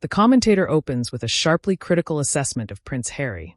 The commentator opens with a sharply critical assessment of Prince Harry,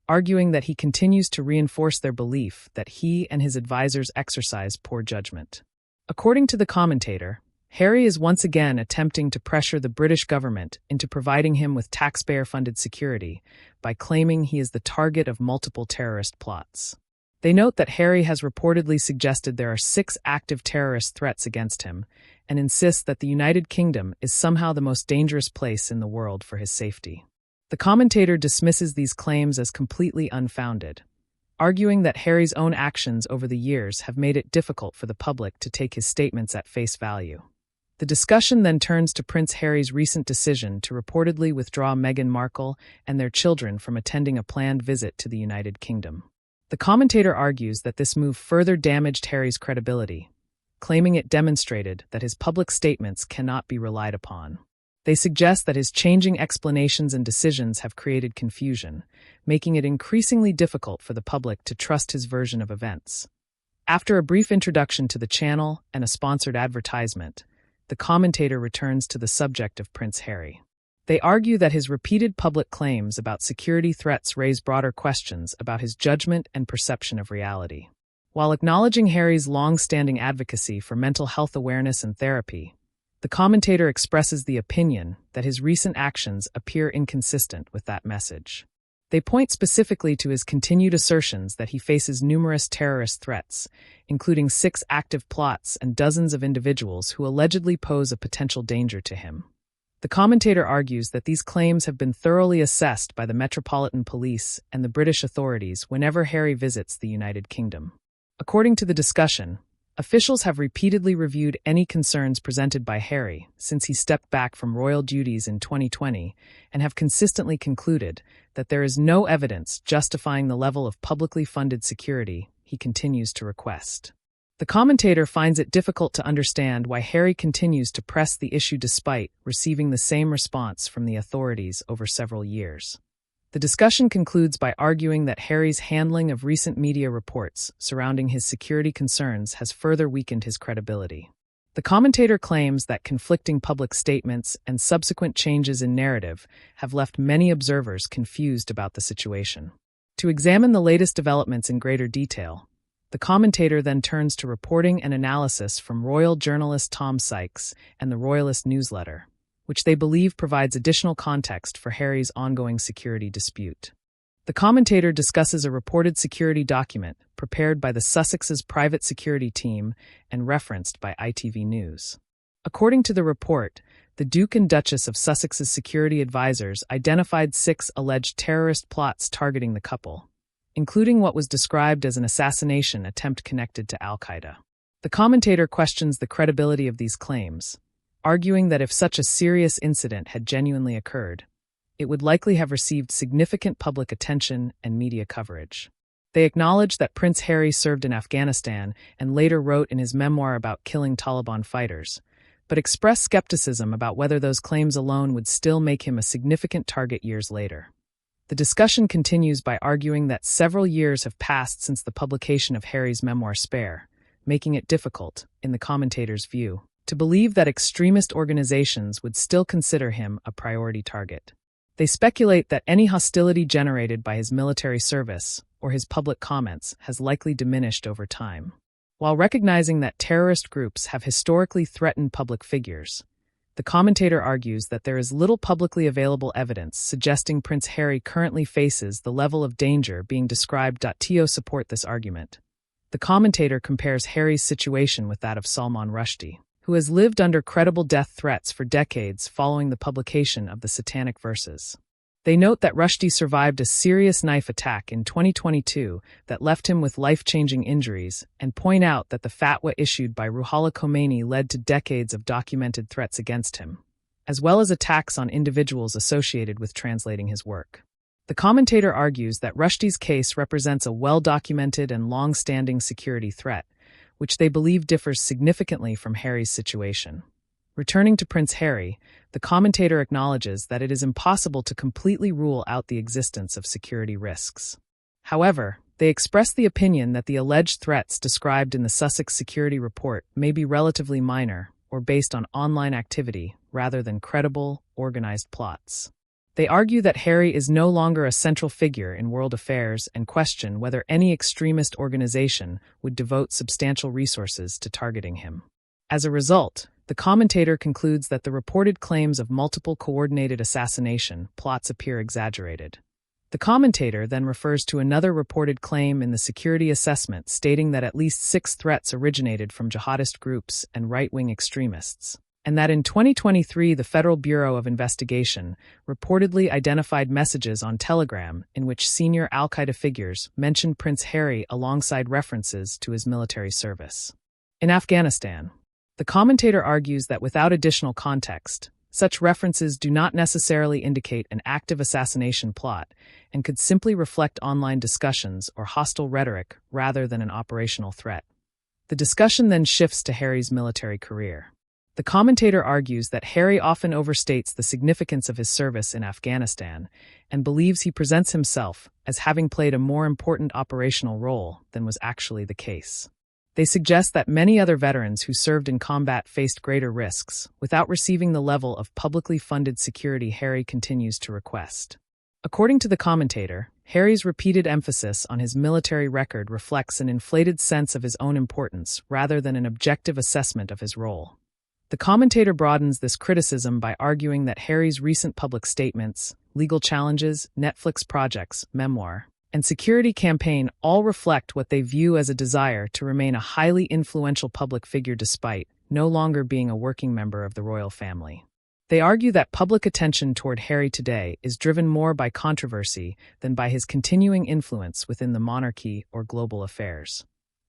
arguing that he continues to reinforce their belief that he and his advisors exercise poor judgment. According to the commentator, Harry is once again attempting to pressure the British government into providing him with taxpayer-funded security by claiming he is the target of multiple terrorist plots. They note that Harry has reportedly suggested there are 6 active terrorist threats against him and insist that the United Kingdom is somehow the most dangerous place in the world for his safety. The commentator dismisses these claims as completely unfounded, arguing that Harry's own actions over the years have made it difficult for the public to take his statements at face value. The discussion then turns to Prince Harry's recent decision to reportedly withdraw Meghan Markle and their children from attending a planned visit to the United Kingdom. The commentator argues that this move further damaged Harry's credibility, claiming it demonstrated that his public statements cannot be relied upon. They suggest that his changing explanations and decisions have created confusion, making it increasingly difficult for the public to trust his version of events. After a brief introduction to the channel and a sponsored advertisement, the commentator returns to the subject of Prince Harry. They argue that his repeated public claims about security threats raise broader questions about his judgment and perception of reality. While acknowledging Harry's long-standing advocacy for mental health awareness and therapy, the commentator expresses the opinion that his recent actions appear inconsistent with that message. They point specifically to his continued assertions that he faces numerous terrorist threats, including 6 active plots and dozens of individuals who allegedly pose a potential danger to him. The commentator argues that these claims have been thoroughly assessed by the Metropolitan Police and the British authorities whenever Harry visits the United Kingdom. According to the discussion, officials have repeatedly reviewed any concerns presented by Harry since he stepped back from royal duties in 2020 and have consistently concluded that there is no evidence justifying the level of publicly funded security he continues to request. The commentator finds it difficult to understand why Harry continues to press the issue despite receiving the same response from the authorities over several years. The discussion concludes by arguing that Harry's handling of recent media reports surrounding his security concerns has further weakened his credibility. The commentator claims that conflicting public statements and subsequent changes in narrative have left many observers confused about the situation. To examine the latest developments in greater detail, the commentator then turns to reporting and analysis from royal journalist Tom Sykes and the Royalist newsletter, which they believe provides additional context for Harry's ongoing security dispute. The commentator discusses a reported security document prepared by the Sussex's private security team and referenced by ITV News. According to the report, the Duke and Duchess of Sussex's security advisors identified 6 alleged terrorist plots targeting the couple, including what was described as an assassination attempt connected to Al-Qaeda. The commentator questions the credibility of these claims, arguing that if such a serious incident had genuinely occurred, it would likely have received significant public attention and media coverage. They acknowledge that Prince Harry served in Afghanistan and later wrote in his memoir about killing Taliban fighters, but express skepticism about whether those claims alone would still make him a significant target years later. The discussion continues by arguing that several years have passed since the publication of Harry's memoir Spare, making it difficult, in the commentator's view, to believe that extremist organizations would still consider him a priority target. They speculate that any hostility generated by his military service or his public comments has likely diminished over time. While recognizing that terrorist groups have historically threatened public figures, the commentator argues that there is little publicly available evidence suggesting Prince Harry currently faces the level of danger being described. To support this argument, the commentator compares Harry's situation with that of Salman Rushdie, who has lived under credible death threats for decades following the publication of the Satanic Verses. They note that Rushdie survived a serious knife attack in 2022 that left him with life-changing injuries and point out that the fatwa issued by Ruhollah Khomeini led to decades of documented threats against him, as well as attacks on individuals associated with translating his work. The commentator argues that Rushdie's case represents a well-documented and long-standing security threat, which they believe differs significantly from Harry's situation. Returning to Prince Harry, the commentator acknowledges that it is impossible to completely rule out the existence of security risks. However, they express the opinion that the alleged threats described in the Sussex security report may be relatively minor or based on online activity rather than credible, organized plots. They argue that Harry is no longer a central figure in world affairs and question whether any extremist organization would devote substantial resources to targeting him. As a result, the commentator concludes that the reported claims of multiple coordinated assassination plots appear exaggerated. The commentator then refers to another reported claim in the security assessment stating that at least 6 threats originated from jihadist groups and right-wing extremists, and that in 2023 the Federal Bureau of Investigation reportedly identified messages on Telegram in which senior al-Qaeda figures mentioned Prince Harry alongside references to his military service. In Afghanistan, the commentator argues that without additional context, such references do not necessarily indicate an active assassination plot and could simply reflect online discussions or hostile rhetoric rather than an operational threat. The discussion then shifts to Harry's military career. The commentator argues that Harry often overstates the significance of his service in Afghanistan and believes he presents himself as having played a more important operational role than was actually the case. They suggest that many other veterans who served in combat faced greater risks without receiving the level of publicly funded security Harry continues to request. According to the commentator, Harry's repeated emphasis on his military record reflects an inflated sense of his own importance rather than an objective assessment of his role. The commentator broadens this criticism by arguing that Harry's recent public statements, legal challenges, Netflix projects, memoir, and security campaign all reflect what they view as a desire to remain a highly influential public figure despite no longer being a working member of the royal family. They argue that public attention toward Harry today is driven more by controversy than by his continuing influence within the monarchy or global affairs.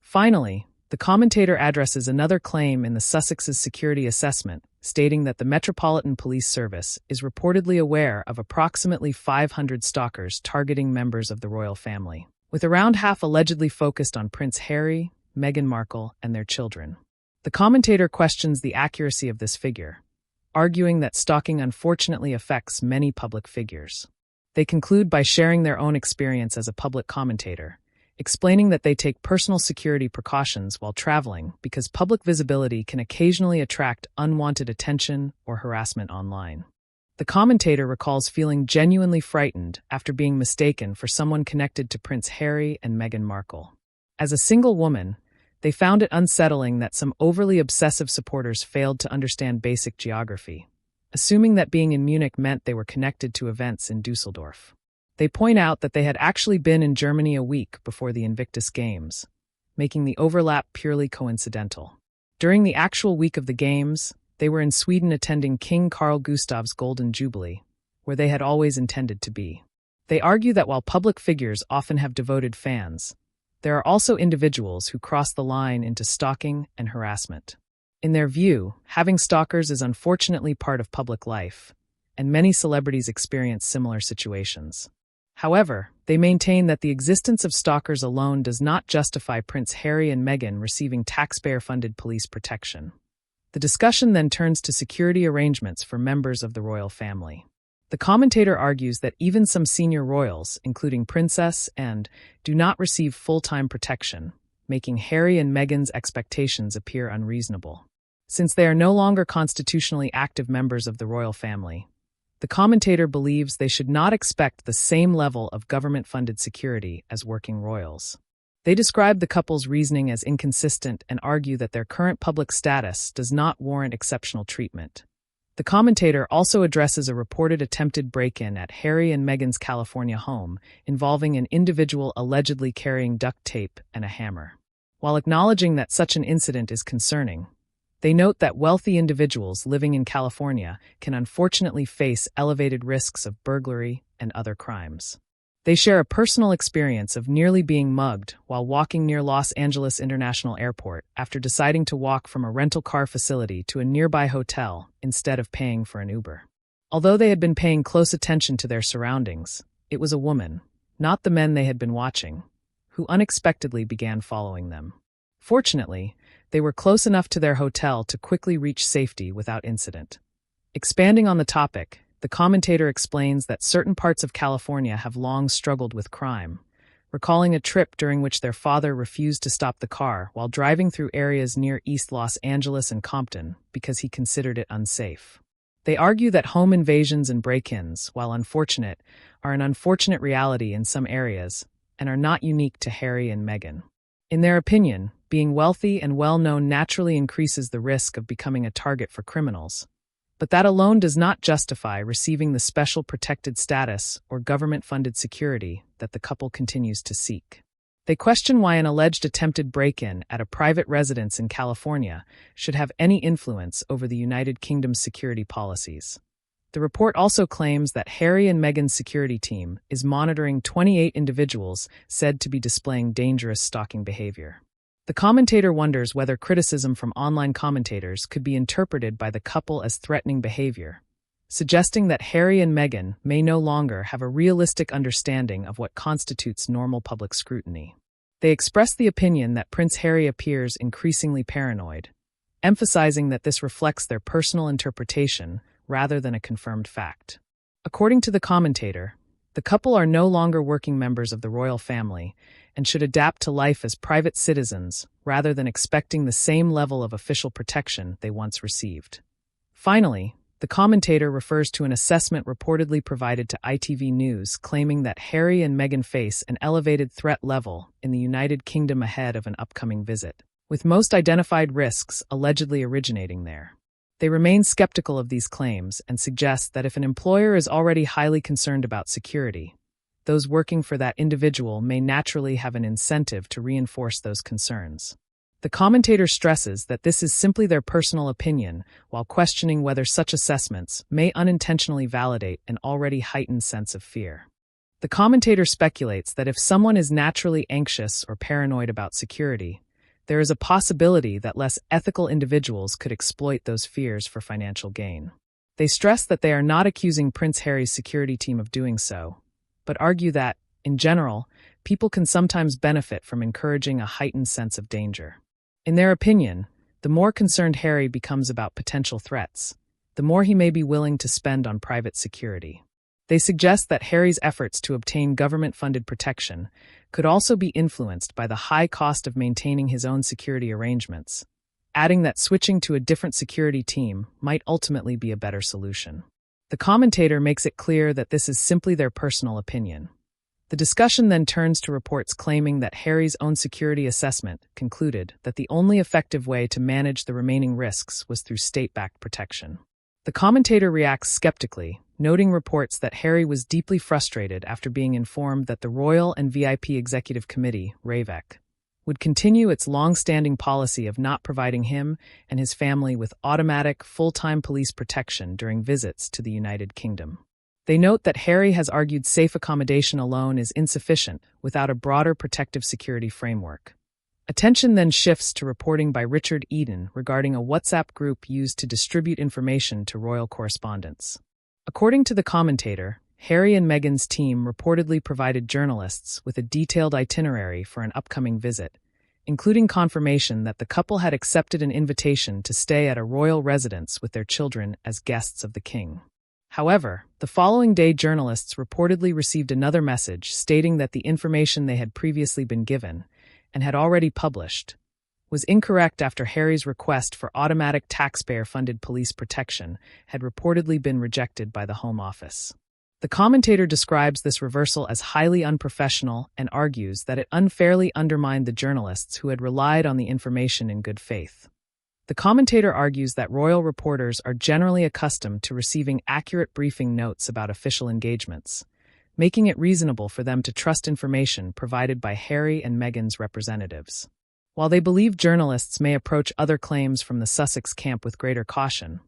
Finally, the commentator addresses another claim in the Sussex's security assessment, stating that the Metropolitan Police Service is reportedly aware of approximately 500 stalkers targeting members of the royal family, with around half allegedly focused on Prince Harry, Meghan Markle, and their children. The commentator questions the accuracy of this figure, arguing that stalking unfortunately affects many public figures. They conclude by sharing their own experience as a public commentator, explaining that they take personal security precautions while traveling because public visibility can occasionally attract unwanted attention or harassment online. The commentator recalls feeling genuinely frightened after being mistaken for someone connected to Prince Harry and Meghan Markle. As a single woman, they found it unsettling that some overly obsessive supporters failed to understand basic geography, assuming that being in Munich meant they were connected to events in Dusseldorf. They point out that they had actually been in Germany a week before the Invictus Games, making the overlap purely coincidental. During the actual week of the Games, they were in Sweden attending King Carl Gustav's Golden Jubilee, where they had always intended to be. They argue that while public figures often have devoted fans, there are also individuals who cross the line into stalking and harassment. In their view, having stalkers is unfortunately part of public life, and many celebrities experience similar situations. However, they maintain that the existence of stalkers alone does not justify Prince Harry and Meghan receiving taxpayer-funded police protection. The discussion then turns to security arrangements for members of the royal family. The commentator argues that even some senior royals, including Princess and, do not receive full-time protection, making Harry and Meghan's expectations appear unreasonable. Since they are no longer constitutionally active members of the royal family, the commentator believes they should not expect the same level of government-funded security as working royals. They describe the couple's reasoning as inconsistent and argue that their current public status does not warrant exceptional treatment. The commentator also addresses a reported attempted break-in at Harry and Meghan's California home involving an individual allegedly carrying duct tape and a hammer. While acknowledging that such an incident is concerning, they note that wealthy individuals living in California can unfortunately face elevated risks of burglary and other crimes. They share a personal experience of nearly being mugged while walking near Los Angeles International Airport after deciding to walk from a rental car facility to a nearby hotel instead of paying for an Uber. Although they had been paying close attention to their surroundings, it was a woman, not the men they had been watching, who unexpectedly began following them. Fortunately, they were close enough to their hotel to quickly reach safety without incident. Expanding on the topic, the commentator explains that certain parts of California have long struggled with crime, recalling a trip during which their father refused to stop the car while driving through areas near East Los Angeles and Compton because he considered it unsafe. They argue that home invasions and break-ins, while unfortunate, are an unfortunate reality in some areas and are not unique to Harry and Meghan. In their opinion, being wealthy and well-known naturally increases the risk of becoming a target for criminals. But that alone does not justify receiving the special protected status or government-funded security that the couple continues to seek. They question why an alleged attempted break-in at a private residence in California should have any influence over the United Kingdom's security policies. The report also claims that Harry and Meghan's security team is monitoring 28 individuals said to be displaying dangerous stalking behavior. The commentator wonders whether criticism from online commentators could be interpreted by the couple as threatening behavior, suggesting that Harry and Meghan may no longer have a realistic understanding of what constitutes normal public scrutiny. They express the opinion that Prince Harry appears increasingly paranoid, emphasizing that this reflects their personal interpretation rather than a confirmed fact. According to the commentator, the couple are no longer working members of the royal family and should adapt to life as private citizens rather than expecting the same level of official protection they once received. Finally, the commentator refers to an assessment reportedly provided to ITV News claiming that Harry and Meghan face an elevated threat level in the United Kingdom ahead of an upcoming visit, with most identified risks allegedly originating there. They remain skeptical of these claims and suggest that if an employer is already highly concerned about security, those working for that individual may naturally have an incentive to reinforce those concerns. The commentator stresses that this is simply their personal opinion, while questioning whether such assessments may unintentionally validate an already heightened sense of fear. The commentator speculates that if someone is naturally anxious or paranoid about security, there is a possibility that less ethical individuals could exploit those fears for financial gain. They stress that they are not accusing Prince Harry's security team of doing so, but argue that, in general, people can sometimes benefit from encouraging a heightened sense of danger. In their opinion, the more concerned Harry becomes about potential threats, the more he may be willing to spend on private security. They suggest that Harry's efforts to obtain government-funded protection could also be influenced by the high cost of maintaining his own security arrangements, adding that switching to a different security team might ultimately be a better solution. The commentator makes it clear that this is simply their personal opinion. The discussion then turns to reports claiming that Harry's own security assessment concluded that the only effective way to manage the remaining risks was through state-backed protection. The commentator reacts skeptically, noting reports that Harry was deeply frustrated after being informed that the Royal and VIP Executive Committee, RAVEC, would continue its long-standing policy of not providing him and his family with automatic, full-time police protection during visits to the United Kingdom. They note that Harry has argued safe accommodation alone is insufficient without a broader protective security framework. Attention then shifts to reporting by Richard Eden regarding a WhatsApp group used to distribute information to royal correspondents. According to the commentator, Harry and Meghan's team reportedly provided journalists with a detailed itinerary for an upcoming visit, including confirmation that the couple had accepted an invitation to stay at a royal residence with their children as guests of the king. However, the following day journalists reportedly received another message stating that the information they had previously been given, and had already published, was incorrect after Harry's request for automatic taxpayer-funded police protection had reportedly been rejected by the Home Office. The commentator describes this reversal as highly unprofessional and argues that it unfairly undermined the journalists who had relied on the information in good faith. The commentator argues that royal reporters are generally accustomed to receiving accurate briefing notes about official engagements, making it reasonable for them to trust information provided by Harry and Meghan's representatives. While they believe journalists may approach other claims from the Sussex camp with greater caution,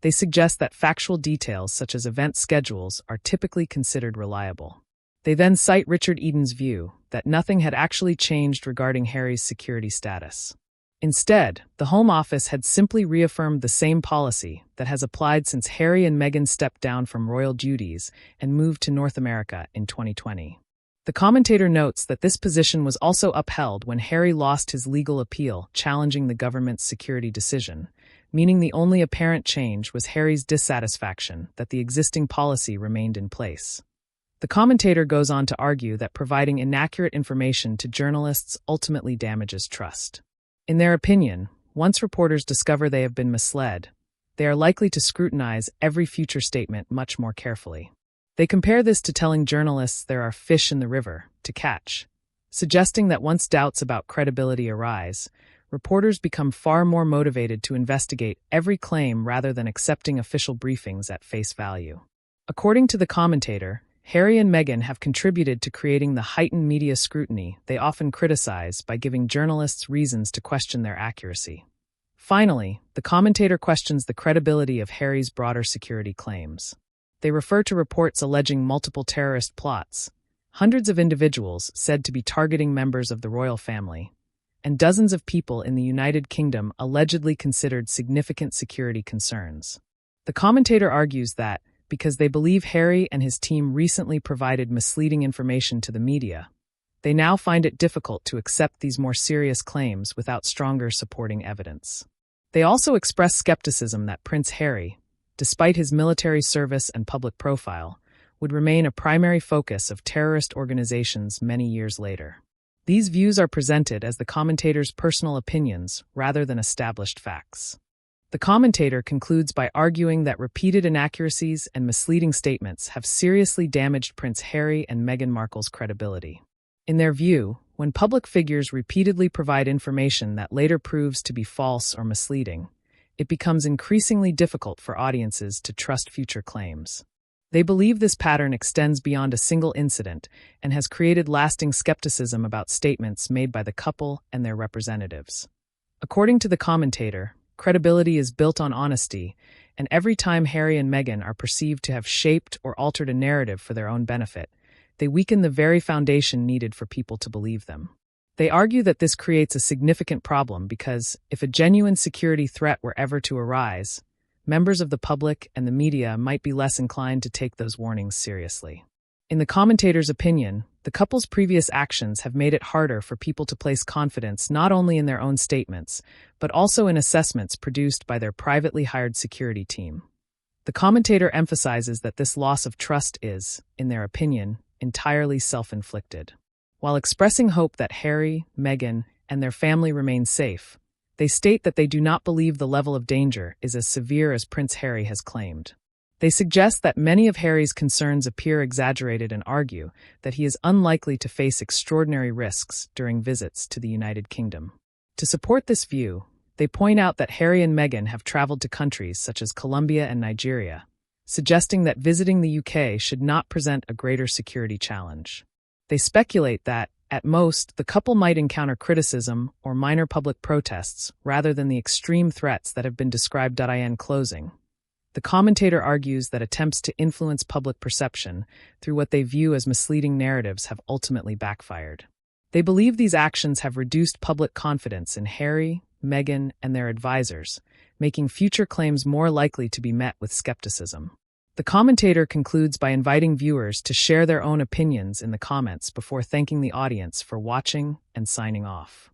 they suggest that factual details such as event schedules are typically considered reliable. They then cite Richard Eden's view that nothing had actually changed regarding Harry's security status. Instead, the Home Office had simply reaffirmed the same policy that has applied since Harry and Meghan stepped down from royal duties and moved to North America in 2020. The commentator notes that this position was also upheld when Harry lost his legal appeal challenging the government's security decision, meaning the only apparent change was Harry's dissatisfaction that the existing policy remained in place. The commentator goes on to argue that providing inaccurate information to journalists ultimately damages trust. In their opinion, once reporters discover they have been misled, they are likely to scrutinize every future statement much more carefully. They compare this to telling journalists there are fish in the river to catch, suggesting that once doubts about credibility arise, reporters become far more motivated to investigate every claim rather than accepting official briefings at face value. According to the commentator, Harry and Meghan have contributed to creating the heightened media scrutiny they often criticize by giving journalists reasons to question their accuracy. Finally, the commentator questions the credibility of Harry's broader security claims. They refer to reports alleging multiple terrorist plots, hundreds of individuals said to be targeting members of the royal family, and dozens of people in the United Kingdom allegedly considered significant security concerns. The commentator argues that, because they believe Harry and his team recently provided misleading information to the media, they now find it difficult to accept these more serious claims without stronger supporting evidence. They also express skepticism that Prince Harry, despite his military service and public profile, would remain a primary focus of terrorist organizations many years later. These views are presented as the commentator's personal opinions rather than established facts. The commentator concludes by arguing that repeated inaccuracies and misleading statements have seriously damaged Prince Harry and Meghan Markle's credibility. In their view, when public figures repeatedly provide information that later proves to be false or misleading, it becomes increasingly difficult for audiences to trust future claims. They believe this pattern extends beyond a single incident and has created lasting skepticism about statements made by the couple and their representatives. According to the commentator, credibility is built on honesty, and every time Harry and Meghan are perceived to have shaped or altered a narrative for their own benefit, they weaken the very foundation needed for people to believe them. They argue that this creates a significant problem because, if a genuine security threat were ever to arise, members of the public and the media might be less inclined to take those warnings seriously. In the commentator's opinion, the couple's previous actions have made it harder for people to place confidence not only in their own statements, but also in assessments produced by their privately hired security team. The commentator emphasizes that this loss of trust is, in their opinion, entirely self-inflicted. While expressing hope that Harry, Meghan, and their family remain safe, they state that they do not believe the level of danger is as severe as Prince Harry has claimed. They suggest that many of Harry's concerns appear exaggerated and argue that he is unlikely to face extraordinary risks during visits to the United Kingdom. To support this view, they point out that Harry and Meghan have traveled to countries such as Colombia and Nigeria, suggesting that visiting the UK should not present a greater security challenge. They speculate that, at most, the couple might encounter criticism or minor public protests rather than the extreme threats that have been described. In closing, the commentator argues that attempts to influence public perception through what they view as misleading narratives have ultimately backfired. They believe these actions have reduced public confidence in Harry, Meghan, and their advisors, making future claims more likely to be met with skepticism. The commentator concludes by inviting viewers to share their own opinions in the comments before thanking the audience for watching and signing off.